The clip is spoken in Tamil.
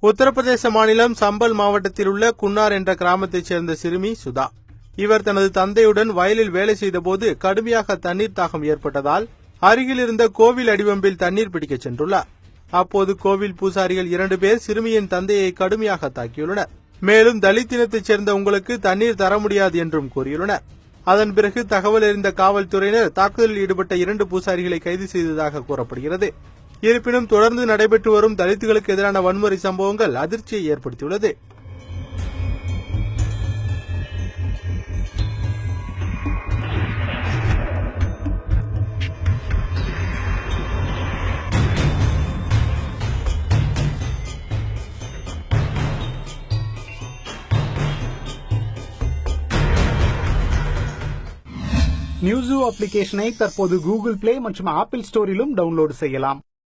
உத்தரப்பிரதேச மாநிலம் சம்பல் மாவட்டத்தில் உள்ள குன்னார் என்ற கிராமத்தைச் சேர்ந்த சிறுமி சுதா. இவர் தனது தந்தையுடன் வயலில் வேலை செய்தபோது கடுமையாக தண்ணீர் தாகம் ஏற்பட்டதால் அருகில் இருந்த கோவில் அடிவம்பில் தண்ணீர் பிடிக்கச் சென்றுள்ளார். அப்போது கோவில் பூசாரிகள் 2 பேர் சிறுமியின் தந்தையை கடுமையாக தாக்கியுள்ளனர். மேலும் தலித் இனத்தைச் சேர்ந்த உங்களுக்கு தண்ணீர் தர முடியாது என்றும் கூறியுள்ளனர். அதன் பிறகு தகவல் அறிந்த காவல்துறையினர் தாக்குதலில் ஈடுபட்ட 2 பூசாரிகளை கைது செய்ததாக கூறப்படுகிறது. இருப்பினும் தொடர்ந்து நடைபெற்று வரும் தலித்துகளுக்கு எதிரான வன்முறை சம்பவங்கள் அதிர்ச்சியை ஏற்படுத்தியுள்ளது. நியூஸு அப்ளிகேஷனை தற்போது கூகுள் பிளே மற்றும் ஆப்பிள் ஸ்டோரிலும் டவுன்லோடு செய்யலாம்.